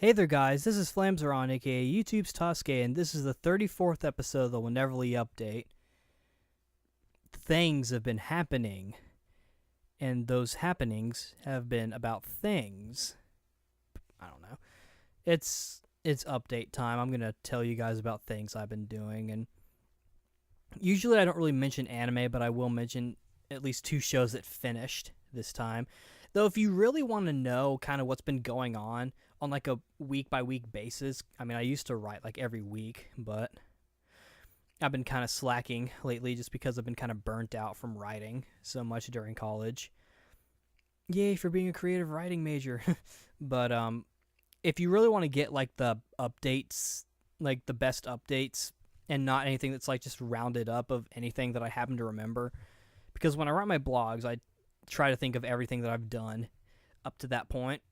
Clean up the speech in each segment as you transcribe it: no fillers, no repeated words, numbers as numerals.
Hey there guys, this is Flamzeron, aka YouTube's Tosuke, and this is the 34th episode of the Wheneverly Update. Things have been happening, and those happenings have been about things. I don't know. It's update time. I'm going to tell you guys about things I've been doing, and usually I don't really mention anime, but I will mention at least two shows that finished this time. Though if you really want to know kind of what's been going on like a week by week basis, I mean, I used to write like every week, but I've been kind of slacking lately just because I've been kind of burnt out from writing so much during college. Yay for being a creative writing major. But if you really want to get like the updates, like the best updates, and not anything that's like just rounded up of anything that I happen to remember, because when I write my blogs, I try to think of everything that I've done up to that point.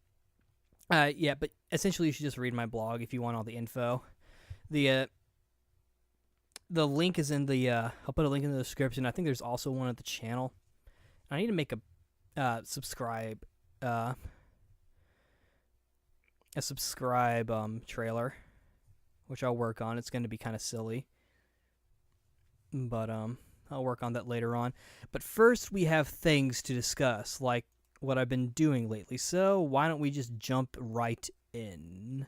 Yeah, but essentially you should just read my blog if you want all the info. The link is in the, I'll put a link in the description. I think there's also one at the channel. I need to make a subscribe trailer, which I'll work on. It's going to be kind of silly, but I'll work on that later on. But first we have things to discuss, like what I've been doing lately, so why don't we just jump right in.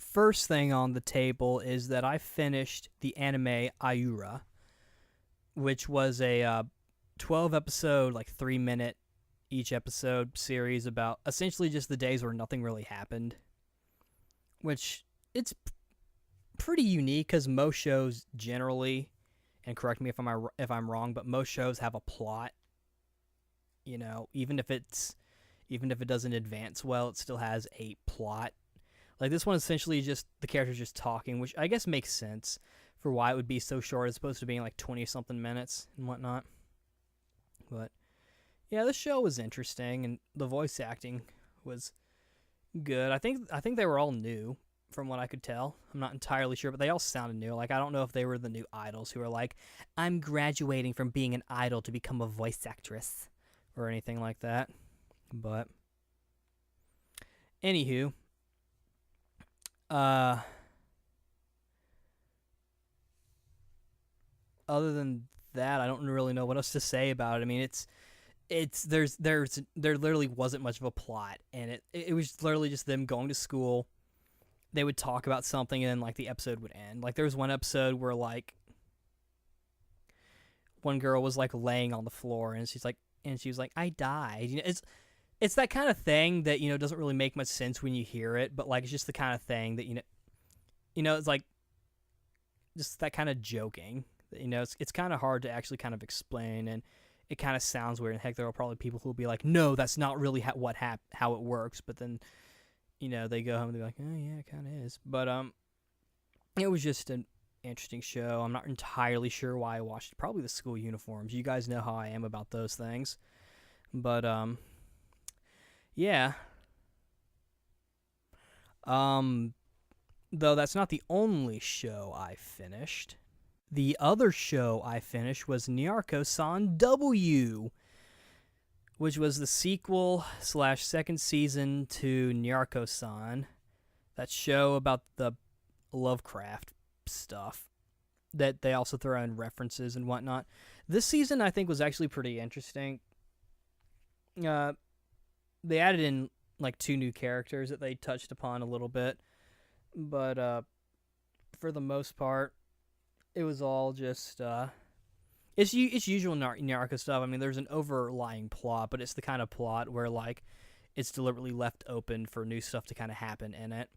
First thing on the table is that I finished the anime Ayura, which was a 12 episode, like 3-minute each episode series about essentially just the days where nothing really happened, which it's pretty unique because most shows generally, and correct me if I'm wrong, but most shows have a plot. You know, even if it doesn't advance well, it still has a plot. Like this one, essentially just the characters just talking, which I guess makes sense for why it would be so short as opposed to being like 20-something minutes and whatnot. But yeah, the show was interesting, and the voice acting was good. I think they were all new from what I could tell. I'm not entirely sure, but they all sounded new. Like, I don't know if they were the new idols who were like, I'm graduating from being an idol to become a voice actress, or anything like that. But anywho, other than that, I don't really know what else to say about it. I mean, there literally wasn't much of a plot, and it was literally just them going to school. They would talk about something, and then like the episode would end. Like there was one episode where like one girl was like laying on the floor, and she was like, I died. You know, it's that kind of thing that, you know, doesn't really make much sense when you hear it, but like it's just the kind of thing that, you know, it's like just that kind of joking. You know, it's kind of hard to actually kind of explain, and it kind of sounds weird. And heck, there are probably people who will be like, no, that's not really how it works. But then, you know, they go home and they're like, oh yeah, it kind of is. But it was just an interesting show. I'm not entirely sure why I watched it. Probably the school uniforms. You guys know how I am about those things. But yeah. Though that's not the only show I finished. The other show I finished was Nyarko-san W, which was the sequel / second season to Nyarko-san, that show about the Lovecraft stuff that they also throw in references and whatnot. This season I think was actually pretty interesting. They added in like 2 new characters that they touched upon a little bit, but for the most part, it was all just it's usual Naruto stuff. I mean, there's an overlying plot, but it's the kind of plot where like it's deliberately left open for new stuff to kind of happen in it.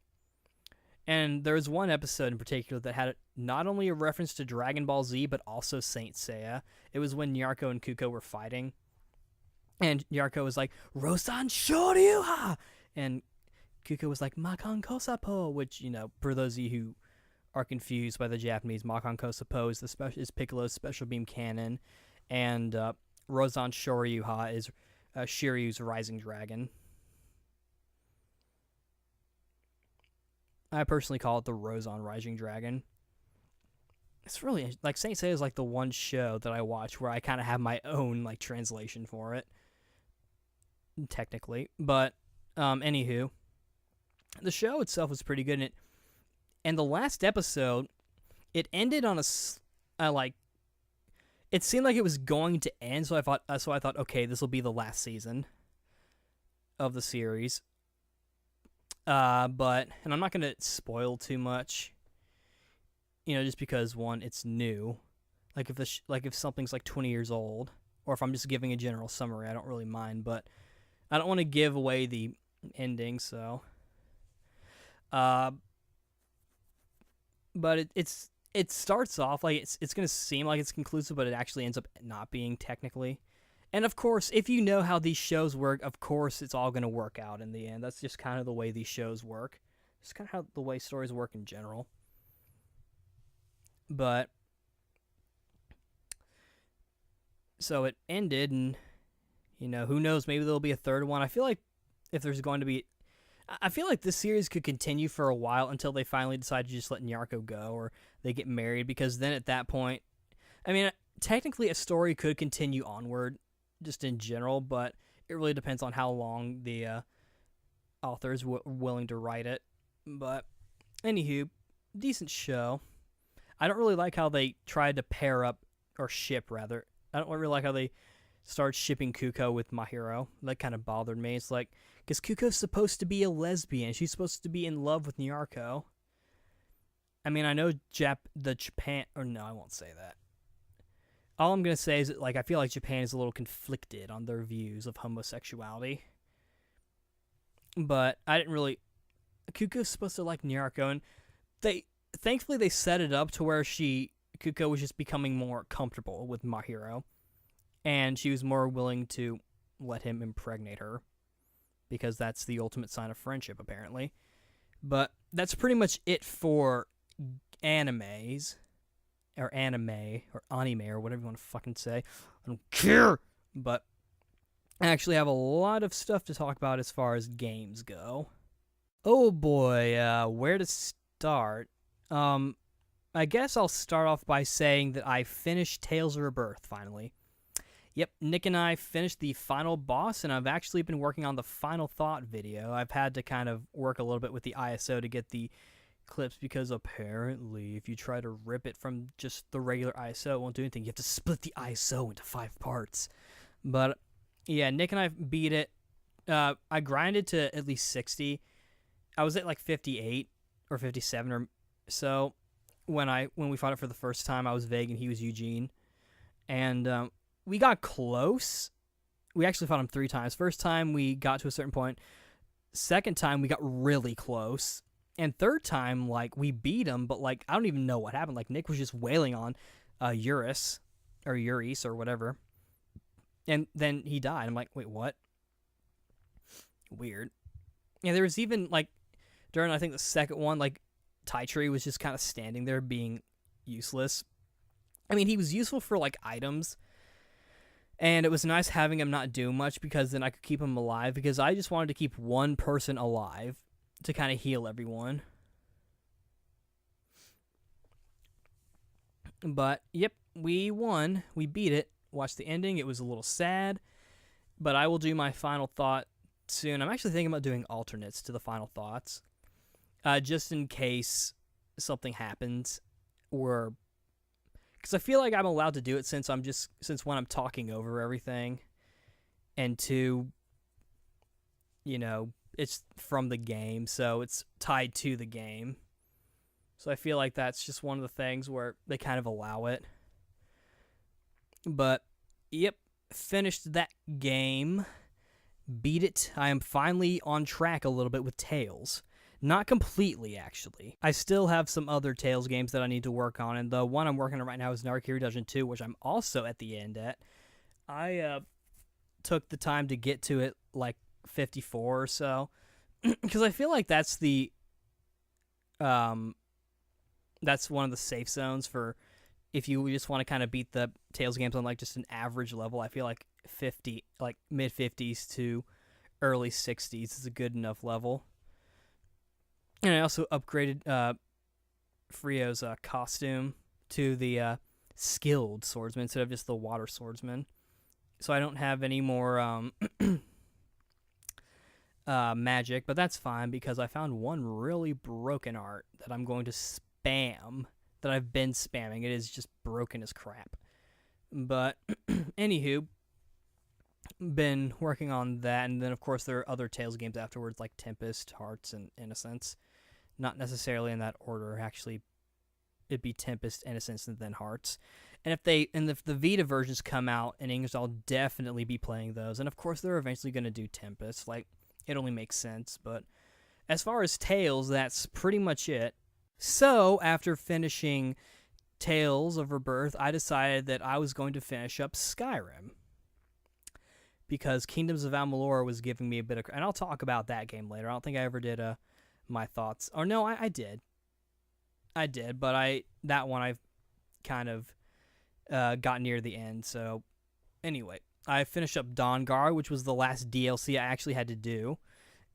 And there was one episode in particular that had not only a reference to Dragon Ball Z, but also Saint Seiya. It was when Naruto and Kuko were fighting, and Naruto was like, Rosan Shoryuha! And Kuko was like, Makan Kosapo, which, you know, for those of you who are confused by the Japanese, Makan Kosapo is Piccolo's special beam cannon, and Rosan Shoryuha is Shiryu's rising dragon. I personally call it the Rosan Rising Dragon. It's really, like, Saint Seiya is like the one show that I watch where I kind of have my own like translation for it, technically. But anywho, The show itself was pretty good, and the last episode, it ended on like, it seemed like it was going to end. So I thought, okay, this will be the last season of the series. But and I'm not gonna spoil too much, just because one, it's new. Like if something's like 20 years old, or if I'm just giving a general summary, I don't really mind. But I don't want to give away the ending, so. But it starts off like it's gonna seem like it's conclusive, but it actually ends up not being technically. And of course, if you know how these shows work, of course it's all gonna work out in the end. That's just kind of the way these shows work. It's kind of how the way stories work in general. But so it ended, and who knows? Maybe there'll be a third one. I feel like if there's going to be, I feel like this series could continue for a while until they finally decide to just let Nyarko go, or they get married, because then at that point, I mean, technically a story could continue onward, just in general, but it really depends on how long the author is willing to write it. But anywho, decent show. I don't really like how they tried to pair up, or ship rather. I don't really like how they started shipping Kuko with Mahiro. That kind of bothered me. It's like, because Kuko's supposed to be a lesbian. She's supposed to be in love with Nyarko. I mean, I know Japan, or no, I won't say that. All I'm going to say is that, like, I feel like Japan is a little conflicted on their views of homosexuality. But I didn't really... Kuko's supposed to like Nyarko, and thankfully they set it up to where Kuko was just becoming more comfortable with Mahiro, and she was more willing to let him impregnate her, because that's the ultimate sign of friendship, apparently. But that's pretty much it for animes, or anime, or anime, or whatever you want to fucking say. I don't care! But I actually have a lot of stuff to talk about as far as games go. Oh boy, where to start? I guess I'll start off by saying that I finished Tales of Rebirth, finally. Yep, Nick and I finished the final boss, and I've actually been working on the final thought video. I've had to kind of work a little bit with the ISO to get the clips, because apparently if you try to rip it from just the regular ISO, it won't do anything. You have to split the ISO into 5 parts. But yeah, Nick and I beat it. I grinded to at least 60. I was at like 58 or 57 or so when we fought it for the first time. I was Vague and he was Eugene, and we got close. We actually fought him 3 times. First time we got to a certain point. Second time we got really close. And third time, like, we beat him, but like I don't even know what happened. Like, Nick was just wailing on Uris or whatever. And then he died. I'm like, wait, what? Weird. Yeah, there was even like during, I think, the second one, like, Taitree was just kind of standing there being useless. I mean, he was useful for like items, and it was nice having him not do much, because then I could keep him alive, because I just wanted to keep one person alive to kind of heal everyone. But yep, we won. We beat it. Watched the ending. It was a little sad, but I will do my final thought soon. I'm actually thinking about doing alternates to the final thoughts, just in case something happens, or because I feel like I'm allowed to do it since when I'm talking over everything, and 2, it's from the game, so it's tied to the game. So I feel like that's just one of the things where they kind of allow it. But yep, finished that game, beat it. I am finally on track a little bit with Tales. Not completely, actually. I still have some other Tales games that I need to work on, and the one I'm working on right now is Narukiri Dungeon 2, which I'm also at the end at. I took the time to get to it like 54 or so, because I feel like that's that's one of the safe zones for if you just want to kind of beat the Tales games on like just an average level. I feel like 50, like mid 50s to early 60s is a good enough level. And I also upgraded Frio's costume to the skilled swordsman instead of just the water swordsman. So I don't have any more magic, but that's fine because I found one really broken art that I'm going to spam, that I've been spamming. It is just broken as crap. But, anywho, been working on that, and then of course there are other Tales games afterwards, like Tempest, Hearts, and Innocence. Not necessarily in that order, actually. It'd be Tempest, Innocence, and then Hearts. And if the Vita versions come out in English, I'll definitely be playing those. And of course, they're eventually going to do Tempest. Like, it only makes sense. But as far as Tales, that's pretty much it. So after finishing Tales of Rebirth, I decided that I was going to finish up Skyrim, because Kingdoms of Amalur was giving me a bit of... And I'll talk about that game later. I don't think I ever did my thoughts. Or no, I did. I did, but that one I've kind of got near the end. So anyway, I finished up Dawnguard, which was the last DLC I actually had to do.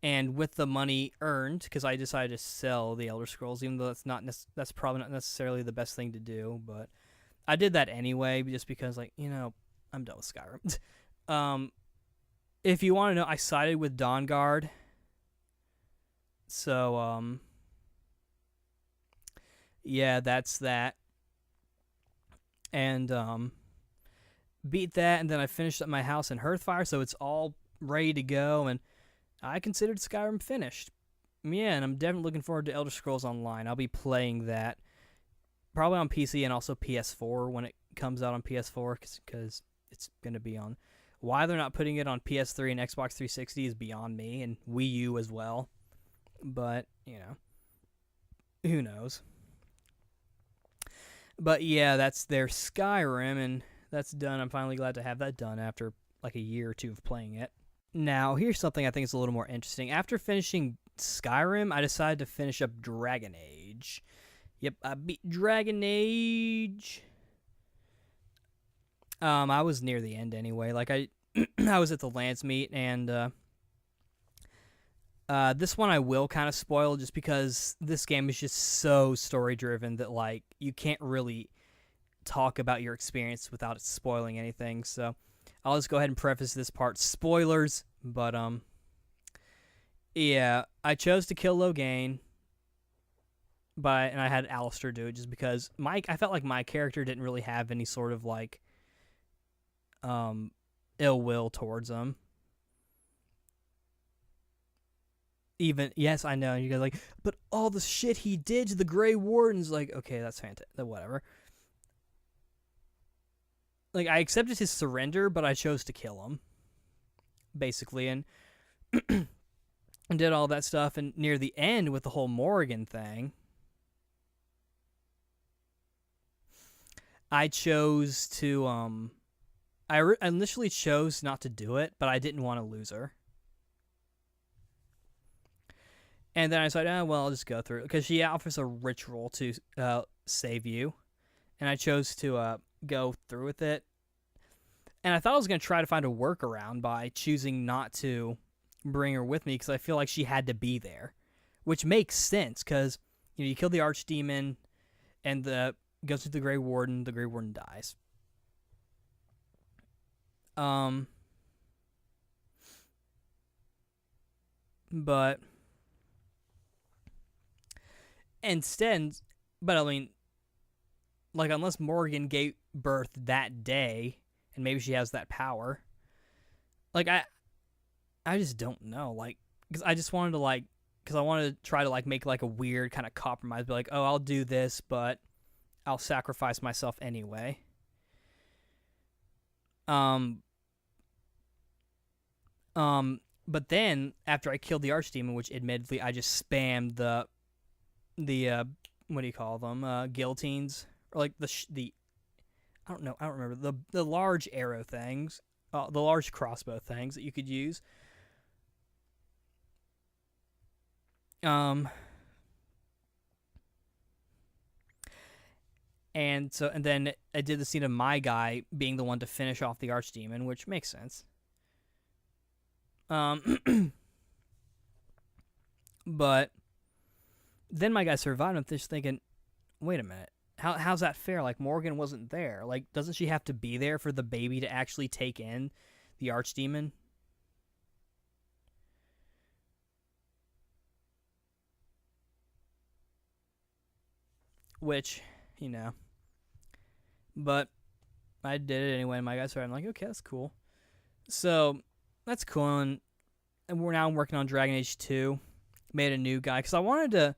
And with the money earned, because I decided to sell the Elder Scrolls, even though that's probably not necessarily the best thing to do, but I did that anyway, just because, like, I'm done with Skyrim. If you want to know, I sided with Dawnguard. So, yeah, that's that. And, beat that, and then I finished up my house in Hearthfire, so it's all ready to go, and I considered Skyrim finished. Yeah, and I'm definitely looking forward to Elder Scrolls Online. I'll be playing that probably on PC and also PS4 when it comes out on PS4, because it's going to be on. Why they're not putting it on PS3 and Xbox 360 is beyond me, and Wii U as well. But, who knows. But yeah, that's their Skyrim, and that's done. I'm finally glad to have that done after like a year or two of playing it. Now, here's something I think is a little more interesting. After finishing Skyrim, I decided to finish up Dragon Age. Yep, I beat Dragon Age. I was near the end anyway. Like, I was at the Lance meet, and this one I will kind of spoil, just because this game is just so story-driven that, like, you can't really talk about your experience without it spoiling anything. So I'll just go ahead and preface this part. Spoilers, but, yeah, I chose to kill Loghain, and I had Alistair do it just because I felt like my character didn't really have any sort of, like, ill will towards him. Even, yes, I know, you guys are like, but all the shit he did to the Grey Wardens, like, okay, that's fantastic, whatever. Like, I accepted his surrender, but I chose to kill him, basically, and and did all that stuff, and near the end with the whole Morrigan thing, I chose to, I initially chose not to do it, but I didn't want to lose her. And then I decided, I'll just go through it, because she offers a ritual to save you, and I chose to go through with it. And I thought I was going to try to find a workaround by choosing not to bring her with me, because I feel like she had to be there, which makes sense, because you kill the Archdemon, and goes to the Grey Warden dies. But instead, but I mean, like, unless Morrigan gave birth that day, and maybe she has that power, like, I just don't know, like, because I just wanted to, like, because I wanted to try to, like, make, like, a weird kind of compromise, be like, oh, I'll do this, but I'll sacrifice myself anyway. But then, after I killed the Archdemon, which admittedly I just spammed the what do you call them? Guillotines, or like the I don't know, I don't remember, the large arrow things, the large crossbow things that you could use. And then I did the scene of my guy being the one to finish off the Archdemon, which makes sense. But then my guy survived. I'm just thinking, wait a minute, how's that fair? Like, Morrigan wasn't there. Like, doesn't she have to be there for the baby to actually take in the Archdemon? which, you know, but I did it anyway. My guy started. I'm like, okay, that's cool. So that's cool. And we're now working on Dragon Age 2. Made a new guy because I wanted to,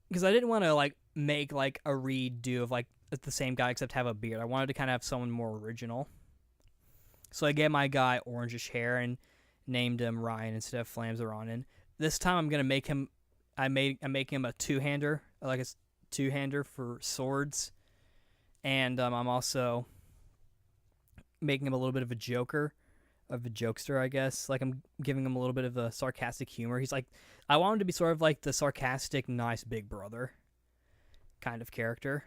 because I didn't want to like make like a redo of like the same guy except have a beard. I wanted to kind of have someone more original. So I gave my guy orangish hair and named him Ryan instead of Flamsaron. And this time I'm gonna make him. I'm making him a two-hander, like a two-hander for swords, and I'm also making him a little bit of a jokester, I guess. Like I'm giving him a little bit of a sarcastic humor. He's like, I want him to be sort of like the sarcastic, nice big brother kind of character.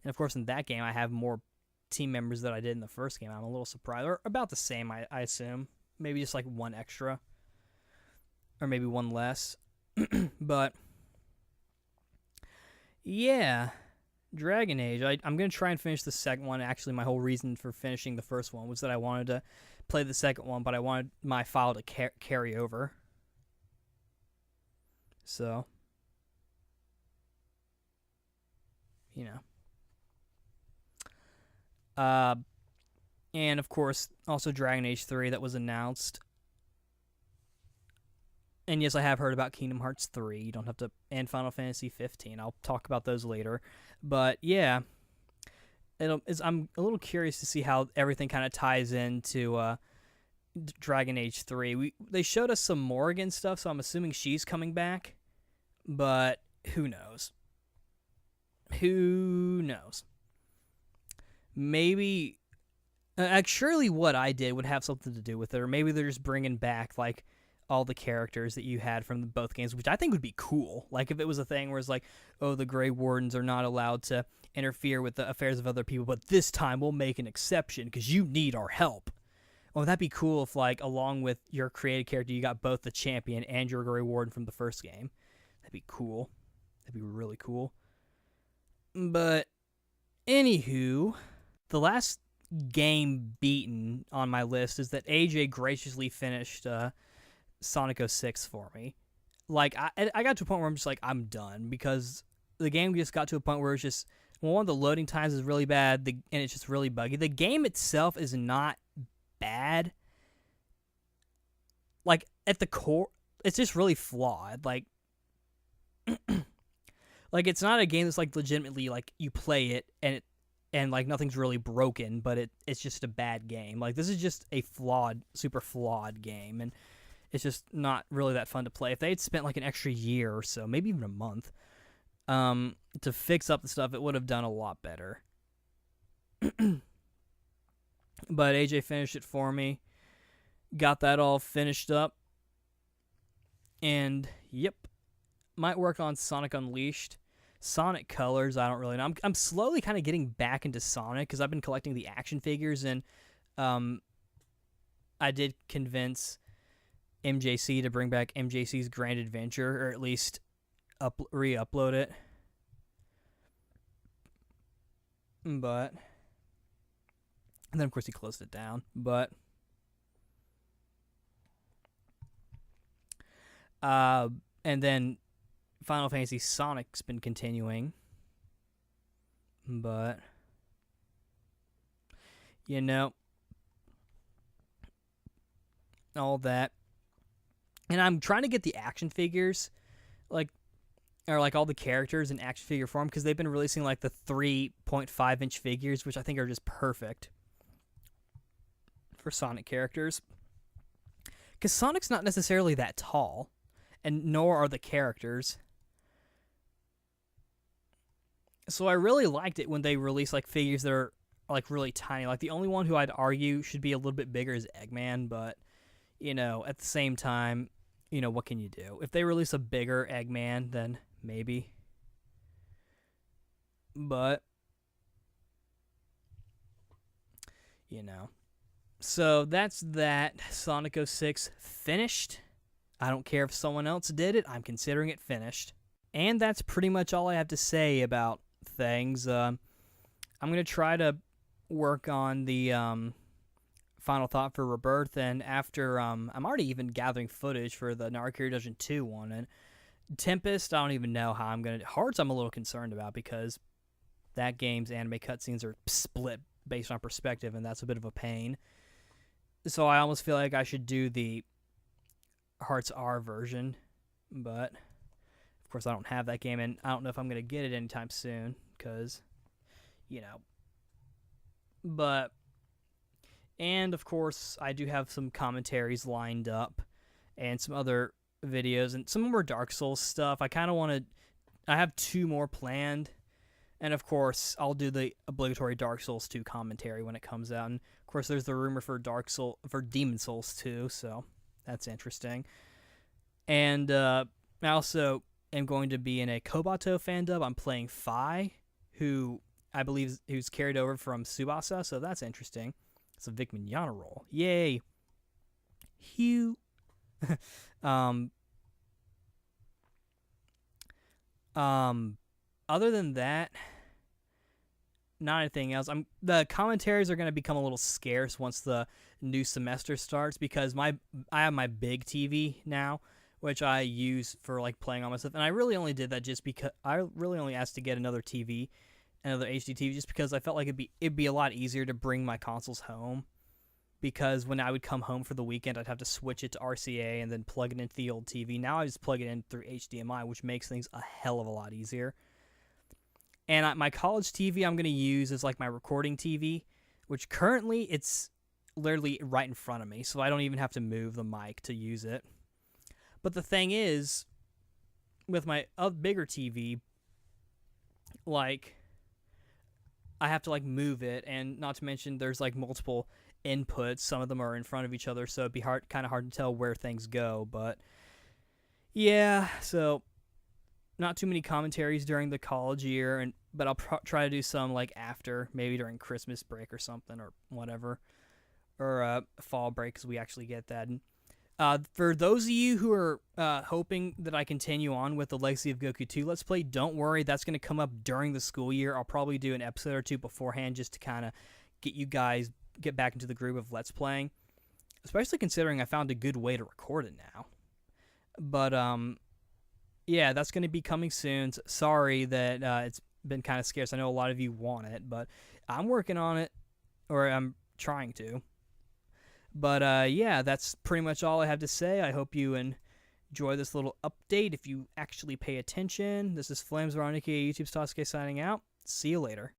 And of course, in that game, I have more team members than I did in the first game. I'm a little surprised, or about the same, I assume. Maybe just like one extra, or maybe one less. But yeah, Dragon Age. I'm going to try and finish the second one. Actually, my whole reason for finishing the first one was that I wanted to play the second one, but I wanted my file to carry over. So, you know. And of course, also Dragon Age 3 that was announced. And yes, I have heard about Kingdom Hearts 3. You don't have to, and Final Fantasy 15. I'll talk about those later. But yeah, I'm a little curious to see how everything kind of ties into Dragon Age 3. They showed us some Morrigan stuff, so I'm assuming she's coming back. But who knows? Who knows? Maybe, surely what I did would have something to do with it, or maybe they're just bringing back like all the characters that you had from both games, which I think would be cool. Like if it was a thing where it's like, oh, the Grey Wardens are not allowed to interfere with the affairs of other people, but this time we'll make an exception because you need our help. Well, that'd be cool if, like, along with your created character, you got both the champion and your Grey Warden from the first game. That'd be cool. That'd be really cool. But anywho, the last game beaten on my list is that AJ graciously finished Sonic 06 for me. Like, I got to a point where I'm just like, I'm done, because the game just got to a point where it's just, well, one of the loading times is really bad, and it's just really buggy. The game itself is not bad. Like, at the core, it's just really flawed. Like, like, it's not a game that's, like, legitimately, like, you play it, and like, nothing's really broken, but it's just a bad game. Like, this is just a super flawed game, and it's just not really that fun to play. If they had spent, like, an extra year or so, maybe even a month, to fix up the stuff, it would have done a lot better. But AJ finished it for me. Got that all finished up. And, yep. Might work on Sonic Unleashed. Sonic Colors, I don't really know. I'm slowly kind of getting back into Sonic because I've been collecting the action figures, and I did convince MJC to bring back MJC's Grand Adventure, or at least re-upload it. But, and then of course he closed it down. But, and then Final Fantasy Sonic's been continuing, but, you know, all that. And I'm trying to get the action figures, like, or like all the characters in action figure form, because they've been releasing like the 3.5-inch figures, which I think are just perfect for Sonic characters. Because Sonic's not necessarily that tall, and nor are the characters. So I really liked it when they released like figures that are like really tiny. Like the only one who I'd argue should be a little bit bigger is Eggman, but you know, at the same time, you know, what can you do? If they release a bigger Eggman, then maybe. But you know. So that's that. Sonic 06 finished. I don't care if someone else did it. I'm considering it finished. And that's pretty much all I have to say about things. I'm going to try to work on the Final Thought for Rebirth, and after I'm already even gathering footage for the Narukiri Dungeon 2 one, and Tempest, I don't even know how I'm going to... Hearts I'm a little concerned about because that game's anime cutscenes are split based on perspective, and that's a bit of a pain. So I almost feel like I should do the Hearts R version, but of course I don't have that game, and I don't know if I'm going to get it anytime soon, because, you know. But, and of course I do have some commentaries lined up, and some other videos, and some more Dark Souls stuff. I kind of want to... I have 2 more planned, and of course I'll do the obligatory Dark Souls 2 commentary when it comes out, and of course there's the rumor for Demon Souls 2, so that's interesting. And I also am going to be in a Kobato fan dub. I'm playing Fi, who I believe who's carried over from Tsubasa, so that's interesting. It's a Vic Mignogna role. Yay! Hugh. Other than that, not anything else. The commentaries are going to become a little scarce once the new semester starts, because I have my big TV now, which I use for like playing all my stuff, and I really only did that just because I really only asked to get another TV, another HD TV, just because I felt like it'd be a lot easier to bring my consoles home, because when I would come home for the weekend, I'd have to switch it to RCA and then plug it into the old TV. Now I just plug it in through HDMI, which makes things a hell of a lot easier. And my college TV I'm going to use is like my recording TV, which currently it's literally right in front of me, so I don't even have to move the mic to use it. But the thing is, with my bigger TV, like, I have to like move it, and not to mention there's like multiple inputs. Some of them are in front of each other, so it'd be kind of hard to tell where things go. But yeah, so not too many commentaries during the college year, but I'll try to do some like after, maybe during Christmas break or something, or whatever, or fall break, because we actually get that. And for those of you who are hoping that I continue on with the Legacy of Goku 2 Let's Play, don't worry, that's going to come up during the school year. I'll probably do an episode or 2 beforehand just to kind of get back into the groove of Let's Playing, especially considering I found a good way to record it now. But yeah, that's going to be coming soon. Sorry that it's been kind of scarce. I know a lot of you want it, but I'm working on it, or I'm trying to. But yeah, that's pretty much all I have to say. I hope you enjoy this little update if you actually pay attention. This is Flames Veronica, YouTube's Tosuke signing out. See you later.